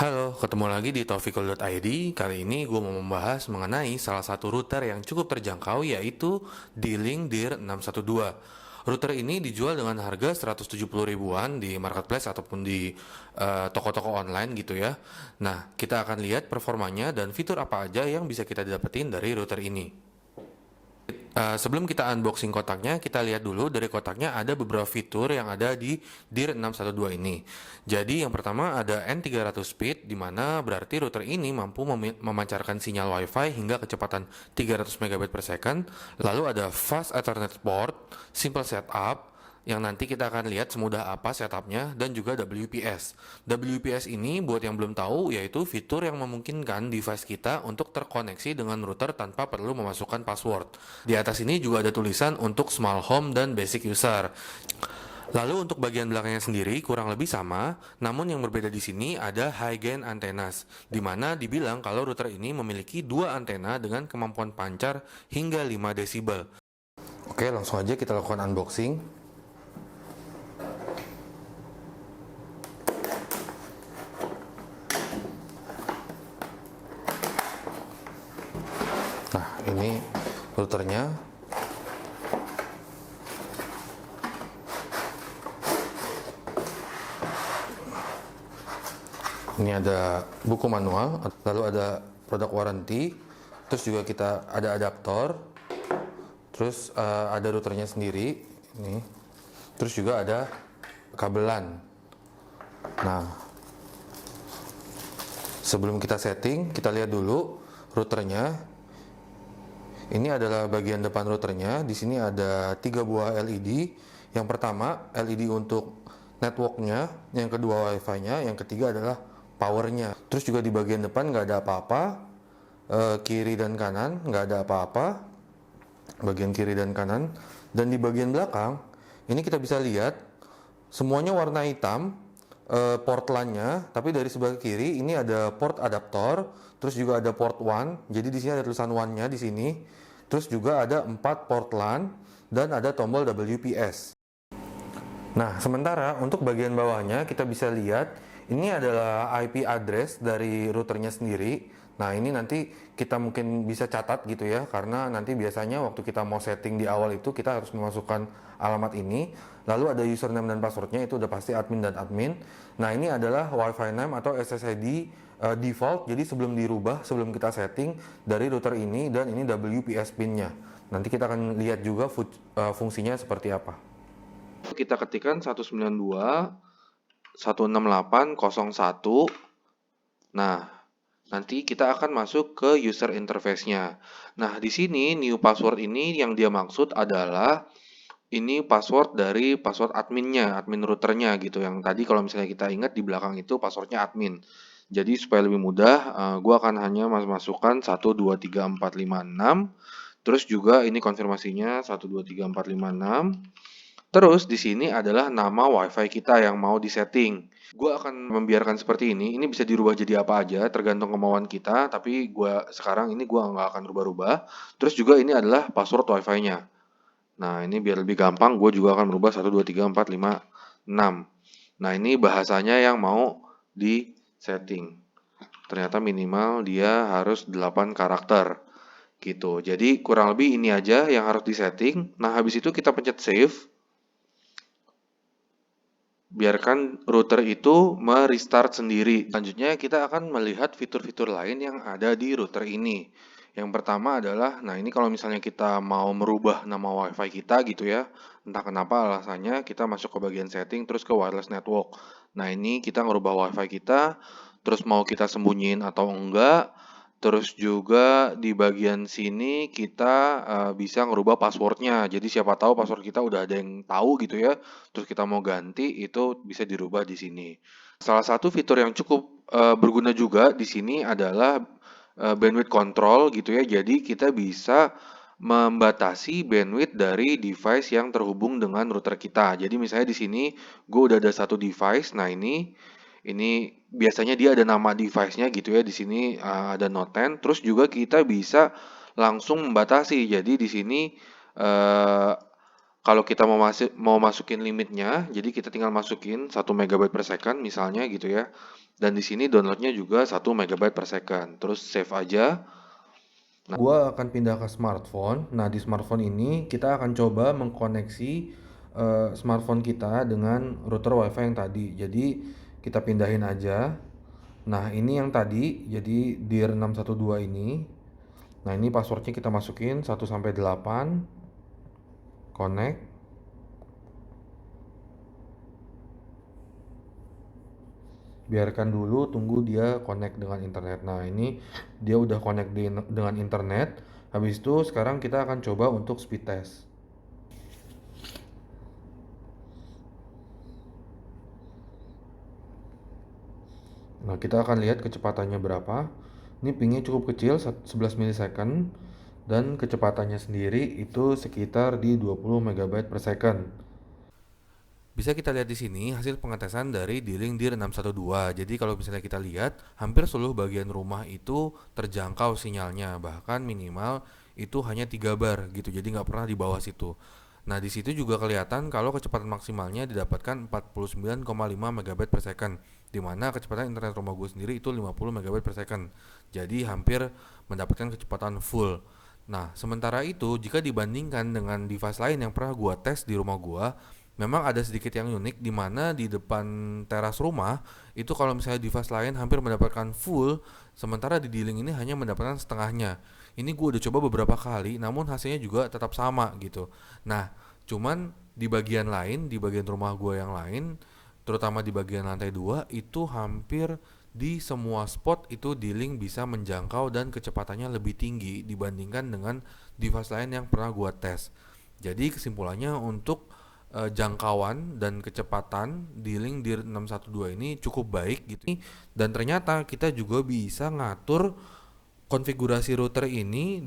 Halo, ketemu lagi di taufikul.id. Kali ini gue mau membahas mengenai salah satu router yang cukup terjangkau, yaitu D-Link DIR 612. Router ini dijual dengan harga 170 ribuan di marketplace ataupun di toko-toko online gitu ya. Nah, kita akan lihat performanya dan fitur apa aja yang bisa kita dapetin dari router ini. Sebelum kita unboxing kotaknya, kita lihat dulu dari kotaknya ada beberapa fitur yang ada di DIR 612 ini. Jadi yang pertama ada N300 speed, di mana berarti router ini mampu memancarkan sinyal WiFi hingga kecepatan 300 megabit per second. Lalu ada Fast Ethernet port, Simple Setup, yang nanti kita akan lihat semudah apa setupnya, dan juga WPS. WPS ini buat yang belum tahu yaitu fitur yang memungkinkan device kita untuk terkoneksi dengan router tanpa perlu memasukkan password. Di atas ini juga ada tulisan untuk small home dan basic user. Lalu untuk bagian belakangnya sendiri kurang lebih sama, namun yang berbeda di sini ada high gain antennas, di mana dibilang kalau router ini memiliki dua antena dengan kemampuan pancar hingga 5 desibel. Oke, langsung aja kita lakukan unboxing. Nah, ini routernya. Ini ada buku manual, lalu ada produk warranty, terus juga kita ada adaptor, terus ada routernya sendiri, ini, terus juga ada kabelan. Nah, sebelum kita setting, kita lihat dulu routernya. Ini adalah bagian depan routernya. Di sini ada 3 buah LED. Yang pertama LED untuk networknya, yang kedua WiFi-nya, yang ketiga adalah powernya. Terus juga di bagian depan nggak ada apa-apa, kiri dan kanan nggak ada apa-apa, bagian kiri dan kanan. Dan di bagian belakang ini kita bisa lihat semuanya warna hitam, port LAN-nya, tapi dari sebelah kiri ini ada port adaptor, terus juga ada port WAN. Jadi di sini ada tulisan WAN-nya di sini. Terus juga ada 4 port LAN dan ada tombol WPS. Nah, sementara untuk bagian bawahnya kita bisa lihat ini adalah IP address dari routernya sendiri. Nah, ini nanti kita mungkin bisa catat gitu ya, karena nanti biasanya waktu kita mau setting di awal itu kita harus memasukkan alamat ini. Lalu ada username dan passwordnya, itu udah pasti admin dan admin. Nah, ini adalah WiFi name atau SSID default, jadi sebelum dirubah, sebelum kita setting dari router ini, dan ini WPS pin-nya. Nanti kita akan lihat juga fungsinya seperti apa. Kita ketikkan 192.168.01. Nah, nanti kita akan masuk ke user interface-nya. Nah, di sini new password ini yang dia maksud adalah ini password dari password adminnya, admin routernya gitu. Yang tadi kalau misalnya kita ingat di belakang itu passwordnya admin. Jadi supaya lebih mudah, gue akan hanya masukkan 1234556. Terus juga ini konfirmasinya 1234556. Terus di sini adalah nama WiFi kita yang mau disetting. Gue akan membiarkan seperti ini. Ini bisa dirubah jadi apa aja, tergantung kemauan kita. Tapi sekarang ini gue nggak akan rubah-rubah. Terus juga ini adalah password WiFi-nya. Nah, ini biar lebih gampang, gue juga akan merubah 1234556. Nah, ini bahasanya yang mau di setting. Ternyata minimal dia harus 8 karakter. Gitu. Jadi kurang lebih ini aja yang harus di setting. Nah, habis itu kita pencet save. Biarkan router itu merestart sendiri. Selanjutnya kita akan melihat fitur-fitur lain yang ada di router ini. Yang pertama adalah, nah ini kalau misalnya kita mau merubah nama WiFi kita gitu ya, entah kenapa alasannya, kita masuk ke bagian setting terus ke wireless network. Nah ini kita ngerubah WiFi kita, terus mau kita sembunyiin atau enggak. Terus juga di bagian sini kita bisa ngerubah passwordnya. Jadi siapa tahu password kita udah ada yang tahu gitu ya. Terus kita mau ganti, itu bisa dirubah di sini. Salah satu fitur yang cukup berguna juga di sini adalah bandwidth control gitu ya. Jadi kita bisa membatasi bandwidth dari device yang terhubung dengan router kita. Jadi misalnya di sini gue udah ada satu device. Nah ini biasanya dia ada nama device-nya gitu ya. Di sini ada Note 10. Terus juga kita bisa langsung membatasi. Jadi di sini Kalau kita mau masukin limitnya, jadi kita tinggal masukin 1 MB per second misalnya gitu ya. Dan di sini downloadnya juga 1 MB per second. Terus save aja. Nah, gua akan pindah ke smartphone. Nah, di smartphone ini kita akan coba mengkoneksi smartphone kita dengan router WiFi yang tadi. Jadi kita pindahin aja. Nah, ini yang tadi, jadi dir 612 ini. Nah, ini passwordnya kita masukin 1 sampai 8, connect. Biarkan dulu, tunggu dia connect dengan internet. Nah, ini dia udah connect dengan internet. Habis itu sekarang kita akan coba untuk speed test. Nah, kita akan lihat kecepatannya berapa. Ini pingnya cukup kecil, 11 milisecond, dan kecepatannya sendiri itu sekitar di 20 MB per second. Bisa kita lihat di sini hasil pengetesan dari D-Link DIR 612. Jadi kalau misalnya kita lihat, hampir seluruh bagian rumah itu terjangkau sinyalnya, bahkan minimal itu hanya 3 bar gitu. Jadi nggak pernah di bawah situ. Nah, di situ juga kelihatan kalau kecepatan maksimalnya didapatkan 49,5 MB per second, di mana kecepatan internet rumah gue sendiri itu 50 MB per second. Jadi hampir mendapatkan kecepatan full. Nah, sementara itu jika dibandingkan dengan device lain yang pernah gue tes di rumah gue, memang ada sedikit yang unik di mana di depan teras rumah itu kalau misalnya device lain hampir mendapatkan full, sementara di D-Link ini hanya mendapatkan setengahnya. Ini gue udah coba beberapa kali, namun hasilnya juga tetap sama gitu. Nah, cuman di bagian lain, di bagian rumah gue yang lain, terutama di bagian lantai 2 itu hampir di semua spot itu D-Link bisa menjangkau dan kecepatannya lebih tinggi dibandingkan dengan device lain yang pernah gue tes. Jadi kesimpulannya untuk jangkauan dan kecepatan di link DIR 612 ini cukup baik gitu. Dan ternyata kita juga bisa ngatur konfigurasi router ini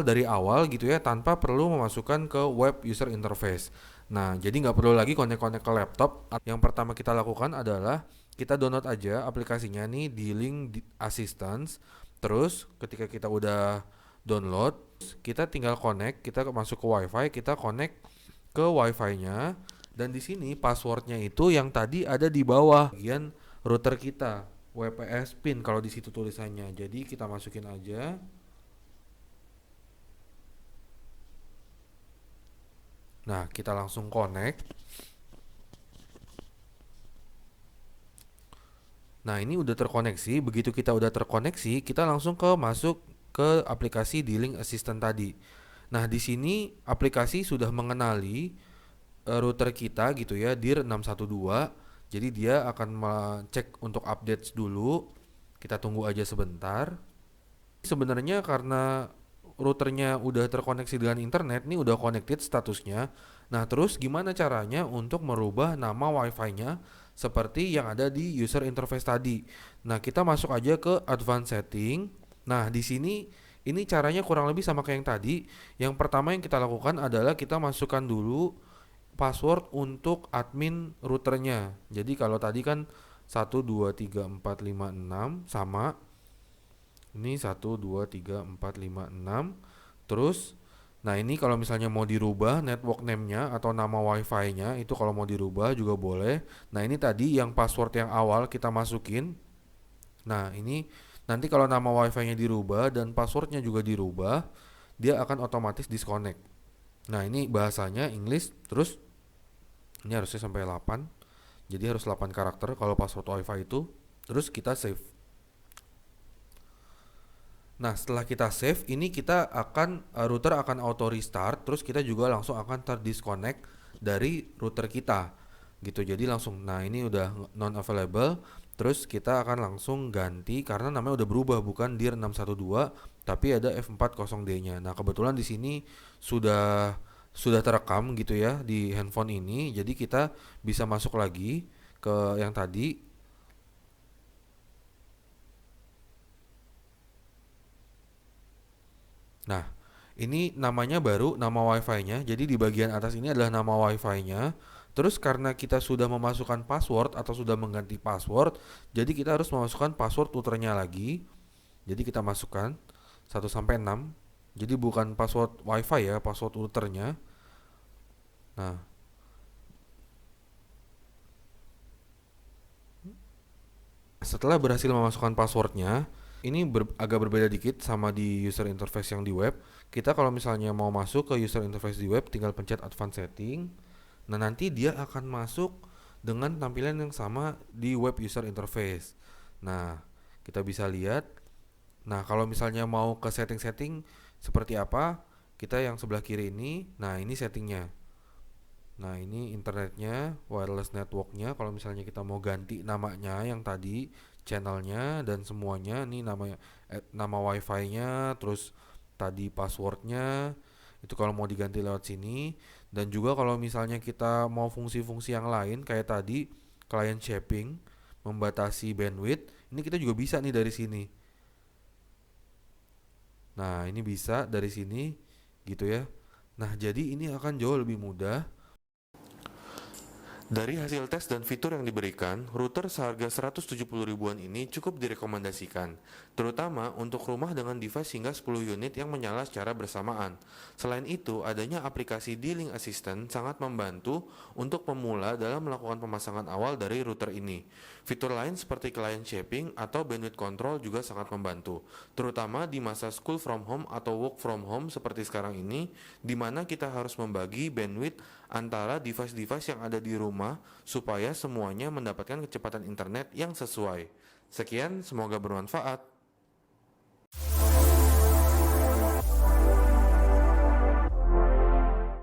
dari awal gitu ya, tanpa perlu memasukkan ke web user interface. Nah, jadi nggak perlu lagi konek-konek ke laptop. Yang pertama kita lakukan adalah kita download aja aplikasinya nih di link assistance. Terus ketika kita udah download, kita tinggal connect, kita masuk ke WiFi, kita connect ke WiFi-nya, dan di sini passwordnya itu yang tadi ada di bawah bagian router kita, WPS pin kalau di situ tulisannya. Jadi kita masukin aja. Nah, kita langsung connect. Nah, ini udah terkoneksi. Begitu kita udah terkoneksi, kita langsung masuk ke aplikasi D-Link Assistant tadi. Nah, di sini aplikasi sudah mengenali router kita gitu ya, DIR 612. Jadi dia akan cek untuk updates dulu. Kita tunggu aja sebentar. Sebenarnya karena routernya udah terkoneksi dengan internet, nih udah connected statusnya. Nah, terus gimana caranya untuk merubah nama WiFi-nya seperti yang ada di user interface tadi? Nah, kita masuk aja ke advanced setting. Nah, di sini ini caranya kurang lebih sama kayak yang tadi. Yang pertama yang kita lakukan adalah kita masukkan dulu password untuk admin routernya. Jadi kalau tadi kan 1 2 3 4 5 6 sama. Ini 1 2 3 4 5 6. Terus nah ini kalau misalnya mau dirubah network name-nya atau nama WiFi-nya itu kalau mau dirubah juga boleh. Nah, ini tadi yang password yang awal kita masukin. Nah, ini nanti kalau nama WiFi-nya dirubah dan passwordnya juga dirubah, dia akan otomatis disconnect. Nah, ini bahasanya English, terus ini harusnya sampai 8. Jadi harus 8 karakter kalau password WiFi itu. Terus kita save. Nah, setelah kita save, ini kita akan router akan auto restart, terus kita juga langsung akan terdisconnect dari router kita. Gitu. Jadi langsung, nah ini udah non available, terus kita akan langsung ganti karena namanya udah berubah, bukan DIR 612 tapi ada F40D-nya. Nah, kebetulan di sini sudah terekam gitu ya di handphone ini. Jadi kita bisa masuk lagi ke yang tadi. Nah, ini namanya baru nama WiFi-nya. Jadi di bagian atas ini adalah nama WiFi-nya. Terus karena kita sudah memasukkan password atau sudah mengganti password, jadi kita harus memasukkan password routernya lagi. Jadi kita masukkan 1 sampai 6. Jadi bukan password WiFi ya, password routernya. Nah, setelah berhasil memasukkan passwordnya, ini agak berbeda dikit sama di user interface yang di web. Kita kalau misalnya mau masuk ke user interface di web, tinggal pencet advanced setting. Nah, nanti dia akan masuk dengan tampilan yang sama di web user interface. Nah, kita bisa lihat. Nah, kalau misalnya mau ke setting-setting seperti apa, kita yang sebelah kiri ini, nah ini settingnya. Nah, ini internetnya, wireless networknya. Kalau misalnya kita mau ganti namanya yang tadi, channelnya dan semuanya, ini nama wifi-nya, terus tadi passwordnya, itu kalau mau diganti lewat sini. Dan juga kalau misalnya kita mau fungsi-fungsi yang lain, kayak tadi, client shaping, membatasi bandwidth, ini kita juga bisa nih dari sini. Nah, ini bisa dari sini, gitu ya. Nah, jadi ini akan jauh lebih mudah. Dari hasil tes dan fitur yang diberikan, router seharga 170 ribuan ini cukup direkomendasikan, terutama untuk rumah dengan device hingga 10 unit yang menyala secara bersamaan. Selain itu, adanya aplikasi D-Link Assistant sangat membantu untuk pemula dalam melakukan pemasangan awal dari router ini. Fitur lain seperti client shaping atau bandwidth control juga sangat membantu, terutama di masa school from home atau work from home seperti sekarang ini, di mana kita harus membagi bandwidth antara device-device yang ada di rumah supaya semuanya mendapatkan kecepatan internet yang sesuai. Sekian, semoga bermanfaat.